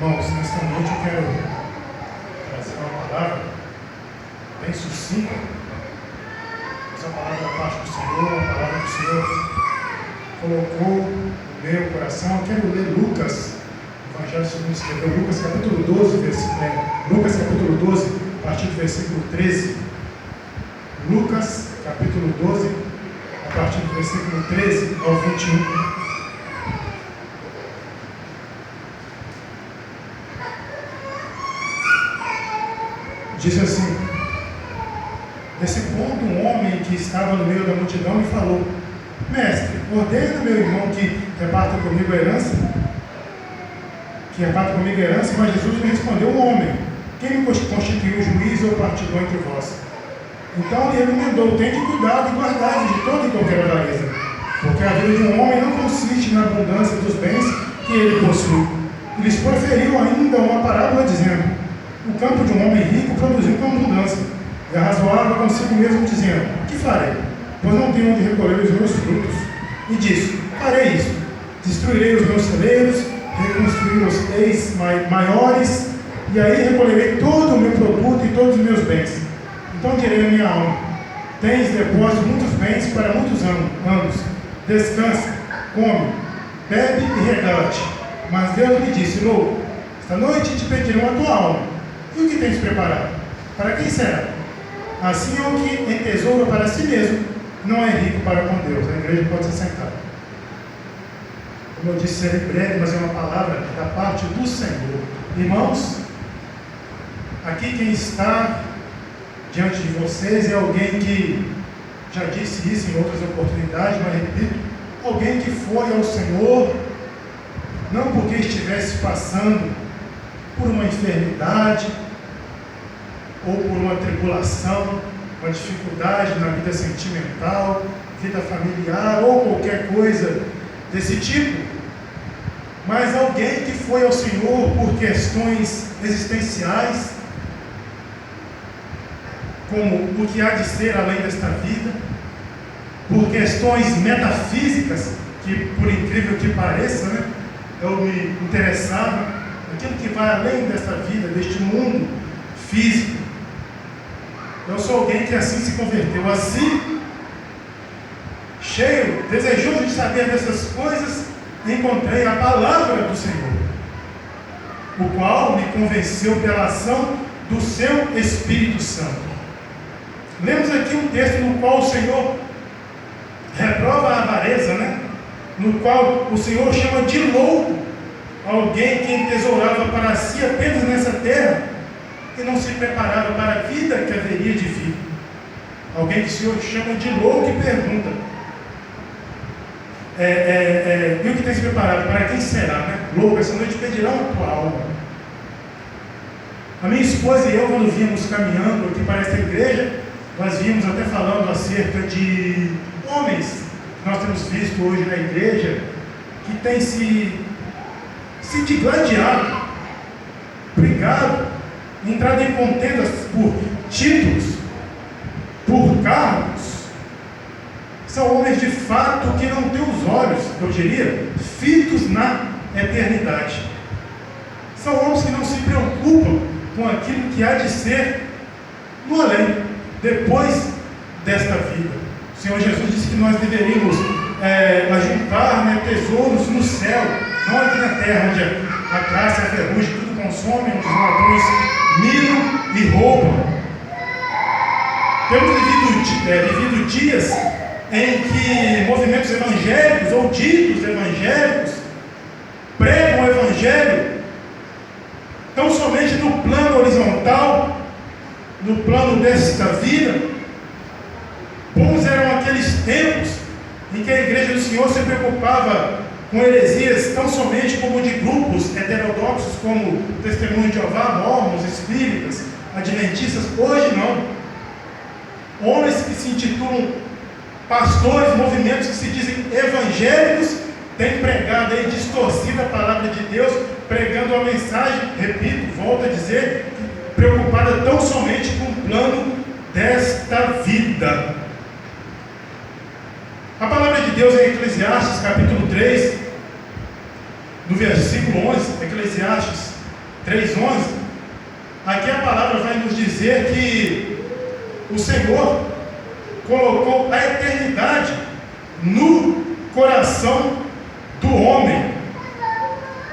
Irmãos, nesta noite eu quero trazer uma palavra bem sucinta, mas a palavra da parte do Senhor, a palavra que o Senhor colocou no meu coração. Eu quero ler Lucas, Evangelho segundo escreveu, Lucas capítulo 12, Lucas capítulo 12, a partir do versículo 13. Lucas capítulo 12, a partir do versículo 13 ao 21. Diz assim: desse ponto, um homem que estava no meio da multidão me falou: Mestre, ordena meu irmão que reparta comigo a herança. Mas Jesus me respondeu: homem, quem me constituiu juiz ou partidor entre vós? Então ele emendou: tende cuidado e guardai-vos de toda e qualquer avareza, porque a vida de um homem não consiste na abundância dos bens que ele possui. E lhes proferiu ainda uma parábola dizendo: o campo de um homem rico produziu com abundância, e arrazoava consigo mesmo, dizendo: que farei? Pois não tenho onde recolher os meus frutos. E disse: farei isso, destruirei os meus celeiros, reconstruir os eis maiores, e aí recolherei todo o meu produto e todos os meus bens. Então direi à minha alma: tens depósito muitos bens para muitos anos, descansa, come, bebe e regala-te. Mas Deus lhe disse: louco, esta noite te pedirão a tua alma. E o que tens preparado? Para quem será? Assim é o que entesoura para si mesmo, não é rico para com Deus. A igreja pode se sentar. Como eu disse, serei breve, mas é uma palavra da parte do Senhor. Irmãos, aqui quem está diante de vocês é alguém que já disse isso em outras oportunidades, mas repito, alguém que foi ao Senhor, não porque estivesse passando por uma enfermidade, ou por uma tribulação, uma dificuldade na vida sentimental, vida familiar, ou qualquer coisa desse tipo, mas alguém que foi ao Senhor por questões existenciais, como o que há de ser além desta vida, por questões metafísicas, que por incrível que pareça, eu me interessava, aquilo que vai além desta vida, deste mundo físico. Eu sou alguém que assim se converteu, assim, cheio, desejoso de saber dessas coisas, encontrei a palavra do Senhor, o qual me convenceu pela ação do seu Espírito Santo. Lemos aqui um texto no qual o Senhor reprova a avareza, no qual o Senhor chama de louco alguém que entesourava para si apenas nessa terra e não se preparava para a vida que haveria de vir. Alguém que o Senhor chama de louco e pergunta: e o que tem se preparado? Para quem será? Louco, essa noite pedirão a tua alma. A minha esposa e eu, quando vínhamos caminhando aqui para esta igreja, nós vínhamos até falando acerca de homens que nós temos visto hoje na igreja, que têm se digladiado, brigado, entrado em contendas por títulos, por cargos. São homens de fato que não têm os olhos, eu diria, fitos na eternidade. São homens que não se preocupam com aquilo que há de ser no além, depois desta vida. O Senhor Jesus disse que nós deveríamos ajuntar tesouros no céu, não aqui na terra, onde a traça e a ferrugem tudo consomem, onde os ladrões minam e roubam. Temos vivido dias em que movimentos evangélicos ou ditos evangélicos pregam o evangelho tão somente no plano horizontal, no plano desta vida. Bons eram aqueles tempos em que a igreja do Senhor se preocupava com heresias tão somente como de grupos heterodoxos como Testemunho de Jeová, Mormons, Espíritas, Adventistas. Hoje não. Homens que se intitulam pastores, movimentos que se dizem evangélicos, têm pregado aí, distorcido a palavra de Deus, pregando a mensagem, repito, volto a dizer, preocupada tão somente com o plano desta vida. A palavra de Deus em Eclesiastes capítulo 3, no versículo 11, Eclesiastes 3:11, aqui a palavra vai nos dizer que o Senhor colocou a eternidade no coração do homem.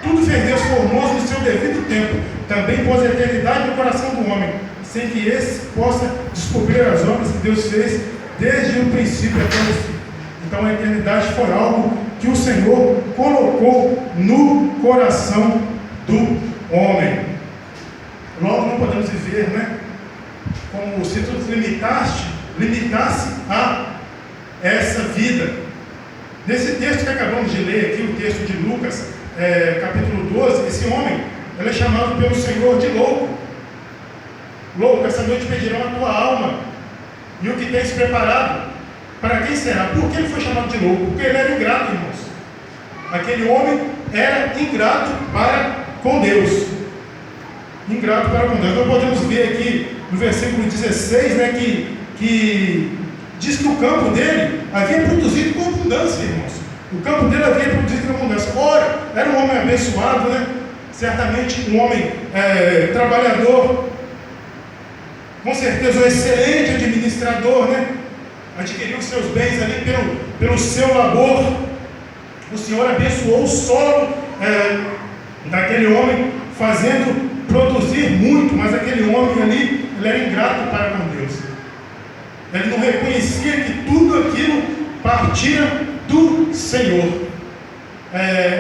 Tudo fez Deus formoso no seu devido tempo. Também pôs a eternidade no coração do homem, sem que esse possa descobrir as obras que Deus fez desde o princípio até o fim. Então a eternidade foi algo que o Senhor colocou no coração do homem. Logo não podemos viver, como se tudo limitasse a essa vida. Nesse texto que acabamos de ler aqui, o texto de Lucas, capítulo 12, esse homem, ele é chamado pelo Senhor de louco. Louco, essa noite pedirão a tua alma, e o que tens preparado, para quem será? Por que ele foi chamado de louco? Porque ele era ingrato, irmãos. Aquele homem era ingrato para com Deus. Ingrato para com Deus. Nós podemos ver aqui no versículo 16, que diz que o campo dele havia produzido com abundância, irmãos. O campo dele havia produzido com abundância. Ora, era um homem abençoado, certamente um homem trabalhador, com certeza um excelente administrador, adquiriu seus bens ali pelo seu labor. O Senhor abençoou o solo daquele homem, fazendo produzir muito, mas aquele homem ali, ele era ingrato para com Deus. Ele não reconhecia que tudo aquilo partia do Senhor.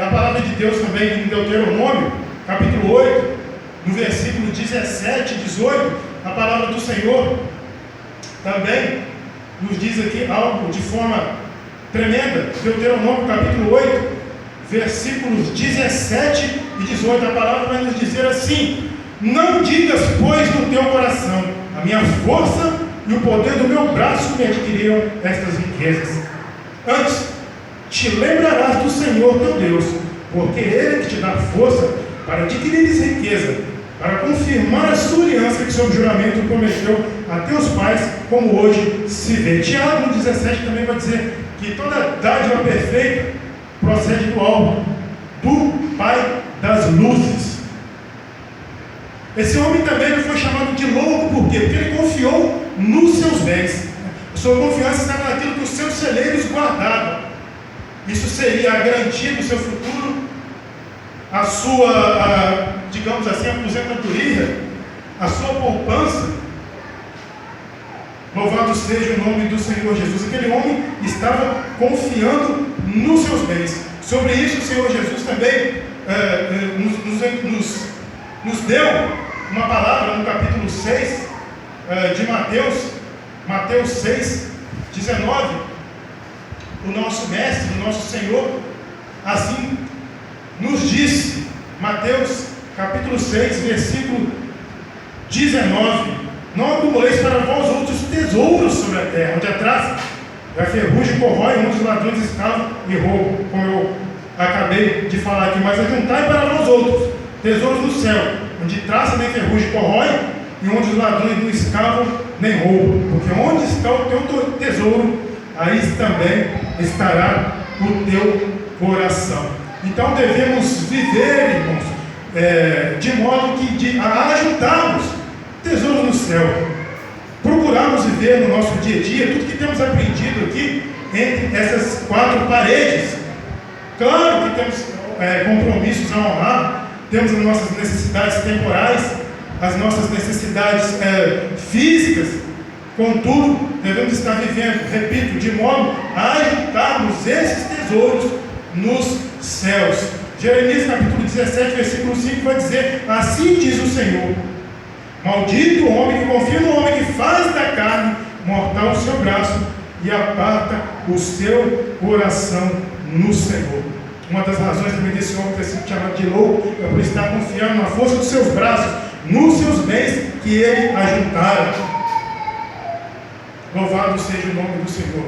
A palavra de Deus também em Deuteronômio, capítulo 8, no versículo 17 e 18, a palavra do Senhor também nos diz aqui algo de forma tremenda. Deuteronômio capítulo 8, versículos 17 e 18, a palavra vai nos dizer assim: não digas, pois, no teu coração, a minha força e o poder do meu braço me adquiriram estas riquezas. Antes, te lembrarás do Senhor teu Deus, porque Ele que te dá força para adquirir riqueza, para confirmar a sua aliança que sob juramento prometeu a teus pais, como hoje se vê. Tiago no 17 também vai dizer que toda dádiva perfeita procede do alto, do Pai das luzes. Esse homem também foi chamado de louco, por quê? Porque ele confiou nos seus bens. A sua confiança estava naquilo que os seus celeiros guardavam. Isso seria a garantia do seu futuro, a sua, digamos assim, aposentadoria, a sua poupança. Louvado seja o nome do Senhor Jesus. Aquele homem estava confiando nos seus bens. Sobre isso, o Senhor Jesus também nos deu uma palavra no capítulo 6 de Mateus 6, 19. O nosso mestre, o nosso Senhor, assim nos disse, Mateus capítulo 6, versículo 19: não acumuleis para vós outros tesouros sobre a terra, onde atrás a ferrugem corrói, onde os ladrões escavam e roubam, como eu acabei de falar aqui, mas ajuntai para vós outros tesouros no céu, onde traça nem ferrugem corrói, e onde os ladrões não escavam nem roubam, porque onde está o teu tesouro, aí também estará o teu coração. Então devemos viver, irmãos, de modo que ajuntarmos tesouro no céu, procurarmos viver no nosso dia a dia tudo que temos aprendido aqui entre essas quatro paredes. Claro que temos compromissos a honrar, temos as nossas necessidades temporais, as nossas necessidades físicas, contudo, devemos estar vivendo, repito, de modo a ajuntarmos esses tesouros nos céus. Jeremias capítulo 17, versículo 5 vai dizer: assim diz o Senhor, maldito o homem que confia no homem que faz da carne mortal o seu braço e aparta o seu coração no Senhor. Uma das razões também desse homem ter sido chamado de louco é por estar confiando na força dos seus braços, nos seus bens que ele ajuntara. Louvado seja o nome do Senhor.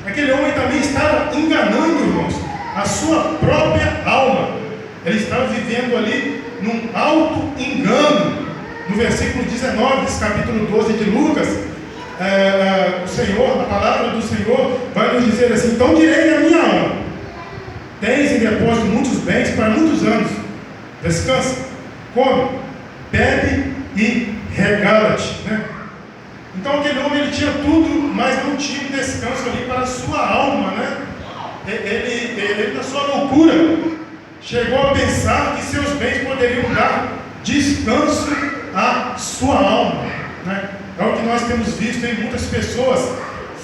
Aquele homem também estava enganando, irmãos, a sua própria alma. Ele estava vivendo ali num alto engano. No versículo 19 desse capítulo 12 de Lucas, o Senhor, a palavra do Senhor vai nos dizer assim: então direi à minha alma, tens em depósito muitos bens para muitos anos, descansa, come, bebe e regala-te, né? Então aquele homem ele tinha tudo, mas não tinha um descanso ali para a sua alma, né? Ele na sua loucura chegou a pensar que seus bens poderiam dar descanso à sua alma, né? É o que nós temos visto em muitas pessoas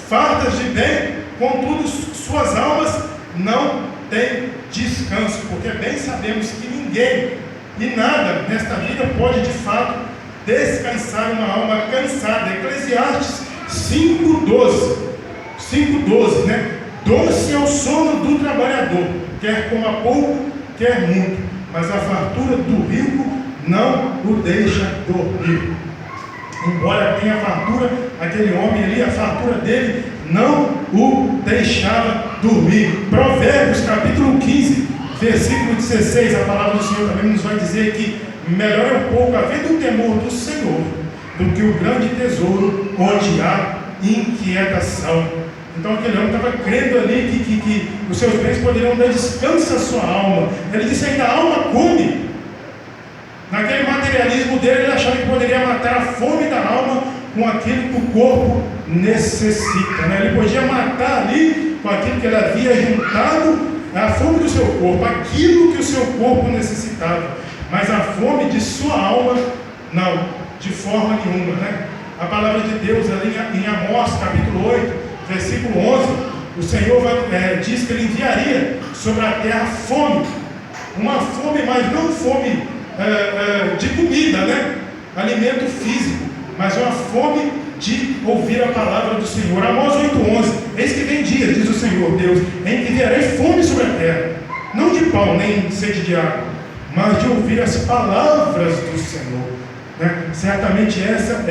fartas de bem, contudo suas almas não têm descanso, porque bem sabemos que ninguém e nada nesta vida pode de fato descansar uma alma cansada. Eclesiastes 5:12, né? Doce é o sono do trabalhador, quer coma pouco, quer muito, mas a fartura do rico não o deixa dormir. Embora tenha fartura, aquele homem ali, a fartura dele não o deixava dormir. Provérbios capítulo 15, versículo 16, a palavra do Senhor também nos vai dizer que melhor é um pouco haver do temor do Senhor do que o grande tesouro onde há inquietação. Então aquele homem estava crendo ali que os seus bens poderiam dar descanso à sua alma. Ele disse ainda: a alma come. Naquele materialismo dele, ele achava que poderia matar a fome da alma com aquilo que o corpo necessita, né? Ele podia matar ali com aquilo que ele havia juntado a fome do seu corpo, aquilo que o seu corpo necessitava, mas a fome de sua alma, não, de forma nenhuma, né? A palavra de Deus ali em Amós capítulo 8, versículo 11, o Senhor diz que Ele enviaria sobre a terra fome, uma fome, mas não fome de comida, né? Alimento físico, mas uma fome de ouvir a palavra do Senhor. Amós 8:11, eis que vem dias, diz o Senhor Deus, em que enviarei fome sobre a terra, não de pão nem sede de água, mas de ouvir as palavras do Senhor, né? Certamente essa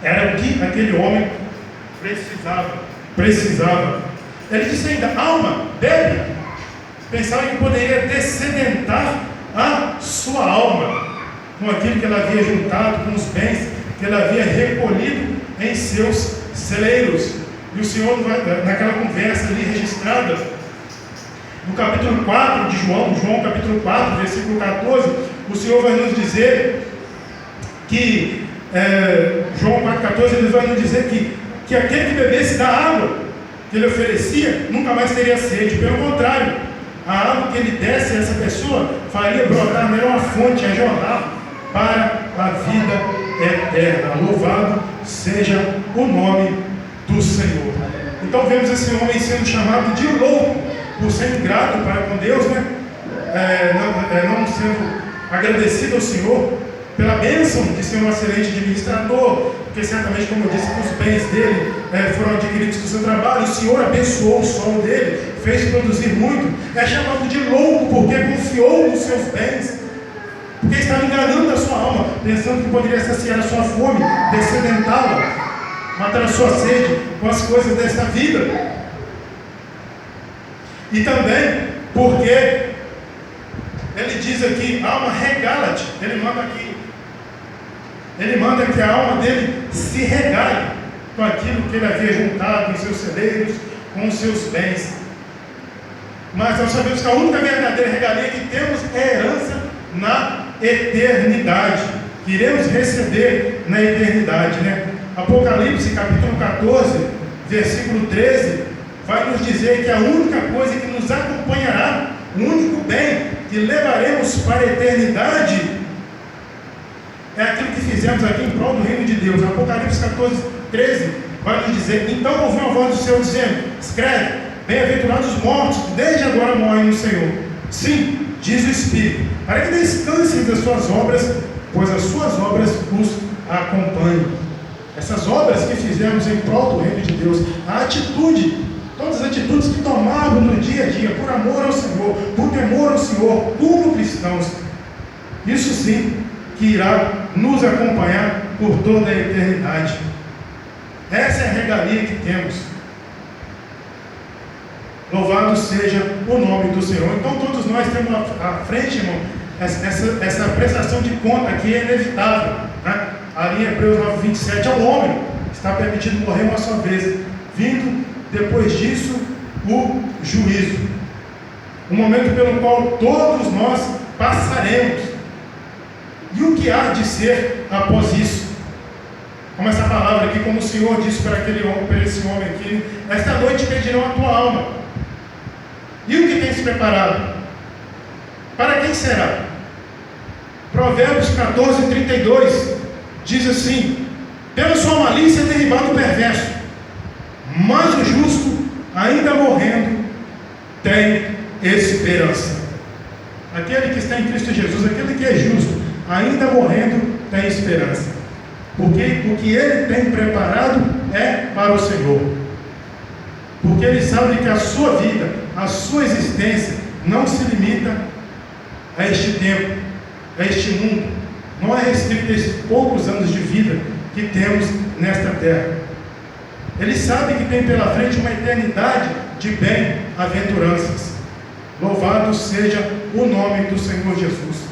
era o que aquele homem precisava. Ele disse ainda: alma, bebe. Pensava que poderia dessedentar a sua alma com aquilo que ela havia juntado, com os bens que ela havia recolhido em seus celeiros. E o Senhor, naquela conversa ali registrada no capítulo 4 de João capítulo 4, versículo 14, o Senhor vai nos dizer que João 4,14, ele vai nos dizer que aquele que bebesse da água que ele oferecia nunca mais teria sede. Pelo contrário, a água que ele desse a essa pessoa faria brotar nela uma fonte a jorrar para a vida eterna. Louvado seja o nome do Senhor. Então vemos esse homem sendo chamado de louco por ser ingrato para com Deus, né? Não sendo agradecido ao Senhor pela bênção de ser um excelente administrador, porque certamente, como eu disse, os bens dele foram adquiridos com o seu trabalho. O Senhor abençoou o solo dele, fez produzir muito. É chamado de louco porque confiou nos seus bens, porque estava enganando a sua alma, pensando que poderia saciar a sua fome, dessedentá-la, matar a sua sede com as coisas desta vida. E também porque ele diz aqui: alma, regala-te. Ele manda que a alma dele se regale com aquilo que ele havia juntado em seus celeiros, com os seus bens. Mas nós sabemos que a única verdadeira regalia que temos é a herança na eternidade, que iremos receber na eternidade, né? Apocalipse capítulo 14, versículo 13, vai nos dizer que a única coisa que nos acompanhará, o único bem que levaremos para a eternidade, é aquilo que fizemos aqui em prol do reino de Deus. Apocalipse 14, 13 vai nos dizer: então ouviu a voz do Senhor dizendo: escreve, bem-aventurados os mortos que desde agora morrem no Senhor. Sim, diz o Espírito, para que descansem das suas obras, pois as suas obras os acompanham. Essas obras que fizemos em prol do reino de Deus, a atitude, todas as atitudes que tomamos no dia a dia, por amor ao Senhor, por temor ao Senhor, como cristãos, isso sim que irá nos acompanhar por toda a eternidade. Essa é a regalia que temos. Louvado seja o nome do Senhor. Então todos nós temos à frente, irmão, essa prestação de conta que é inevitável, né? Ali em Hebreus 9:27, ao homem está permitido morrer uma só vez, vindo depois disso o juízo, o momento pelo qual todos nós passaremos. E o que há de ser após isso? Como essa palavra aqui, como o Senhor disse para esse homem aqui: esta noite pedirão a tua alma. E o que tem se preparado? Para quem será? Provérbios 14:32 diz assim: pela sua malícia é derribado o perverso, mas o justo, ainda morrendo, tem esperança. Aquele que está em Cristo Jesus, aquele que é justo, ainda morrendo, tem esperança. Porque o que ele tem preparado é para o Senhor. Porque ele sabe que a sua vida, a sua existência, não se limita a este tempo, a este mundo. Não é restrito a esses poucos anos de vida que temos nesta terra. Ele sabe que tem pela frente uma eternidade de bem-aventuranças. Louvado seja o nome do Senhor Jesus.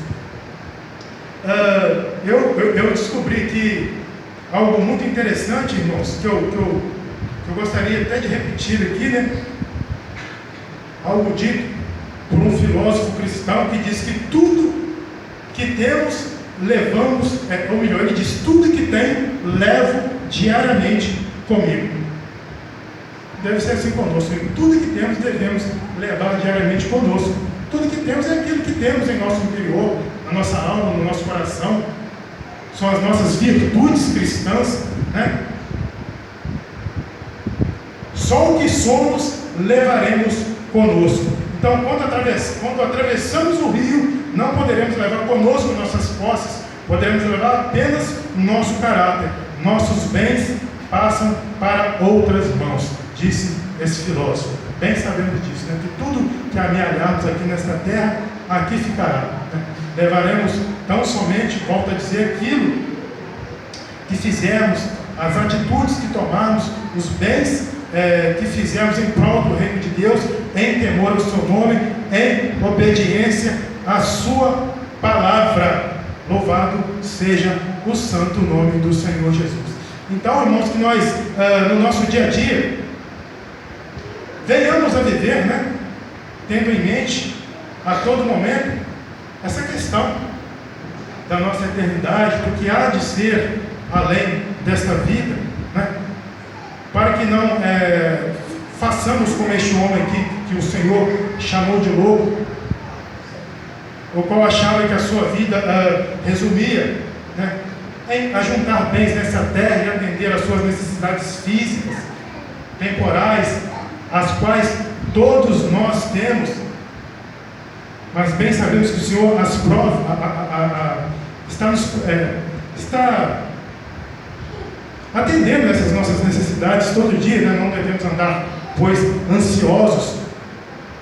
Eu descobri que algo muito interessante, irmãos, que eu gostaria até de repetir aqui, né? Algo dito por um filósofo cristão que diz que tudo que temos, levamos, ou melhor, ele diz: tudo que tenho, levo diariamente comigo. Deve ser assim conosco. Tudo que temos, devemos levar diariamente conosco. Tudo que temos é aquilo que temos em nosso interior, na nossa alma, no nosso coração. São as nossas virtudes cristãs, né? Só o que somos levaremos conosco. Então, quando atravessamos o rio, não poderemos levar conosco nossas posses, poderemos levar apenas nosso caráter. Nossos bens passam para outras mãos, disse esse filósofo. Bem sabemos disso, né? Que tudo que amealharmos aqui nesta terra, aqui ficará, né? Levaremos tão somente, volto a dizer, aquilo que fizermos, as atitudes que tomarmos, os bens que fizermos em prol do reino de Deus, em temor ao seu nome, em obediência à sua palavra. Louvado seja o santo nome do Senhor Jesus. Então, irmãos, que nós, no nosso dia a dia, venhamos a viver, né, tendo em mente, a todo momento, essa questão da nossa eternidade, do que há de ser além desta vida, né, para que não façamos como este homem aqui, que o Senhor chamou de louco, o qual achava que a sua vida resumia, né, em ajuntar bens nessa terra e atender às suas necessidades físicas, temporais, as quais todos nós temos. Mas bem sabemos que o Senhor as prova, está atendendo essas nossas necessidades todo dia, né? Não devemos andar, pois, ansiosos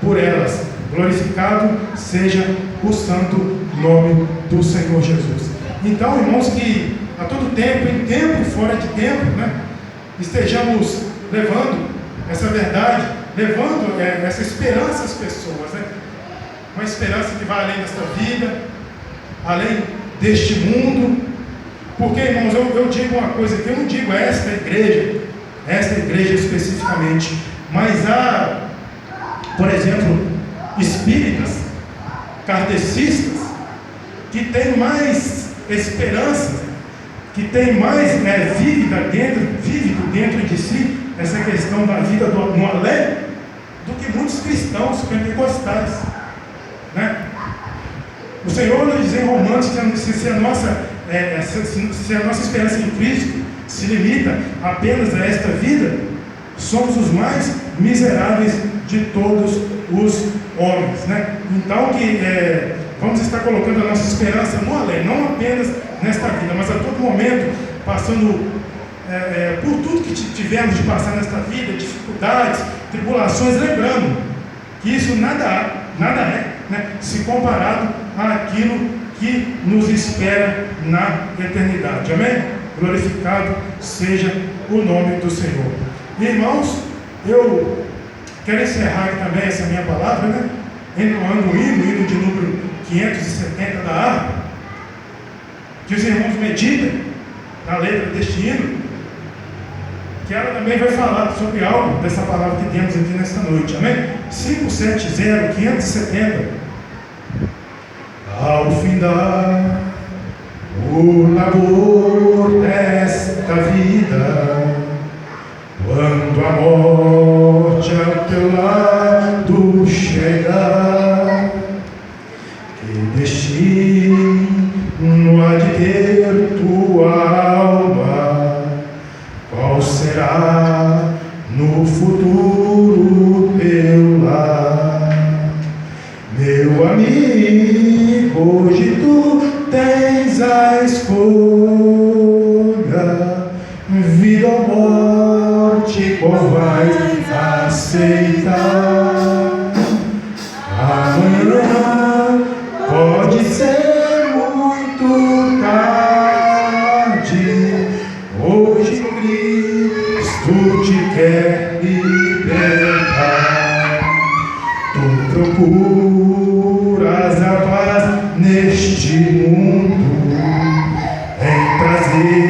por elas. Glorificado seja o santo nome do Senhor Jesus. Então, irmãos, que a todo tempo, em tempo e fora de tempo, né, estejamos levando essa verdade, levando essa esperança às pessoas, né? Uma esperança que vai além desta vida, além deste mundo. Porque, irmãos, eu digo uma coisa que eu não digo esta igreja especificamente, mas há, por exemplo, espíritas, kardecistas, que têm mais esperança, que têm mais vívido dentro de si essa questão da vida no além, do que muitos cristãos pentecostais, né? O Senhor nos diz em Romanos que se a nossa esperança em Cristo se limita apenas a esta vida, somos os mais miseráveis de todos os homens, né? Então vamos estar colocando a nossa esperança no além, não apenas nesta vida, mas a todo momento passando por tudo que tivemos de passar nesta vida, dificuldades, tribulações, lembrando que isso nada é, né, se comparado àquilo que nos espera na eternidade. Amém? Glorificado seja o nome do Senhor. Irmãos, eu quero encerrar aqui também essa minha palavra, né, entoando o hino de número 570 da harpa, que os irmãos meditem na letra deste hino, que ela também vai falar sobre algo dessa palavra que temos aqui nesta noite. Amém? 570, 570. Ao findar o labor desta vida, quando a morte ao teu lado chegar, que destino há de ter tua alma, qual será no futuro teu lar? Meu amigo, hoje tu tens a escolha, vida ou morte, qual vais aceitar? Amanhã pode ser muito tarde, hoje Cristo te quer libertar. Tu procuras a paz neste mundo, em prazer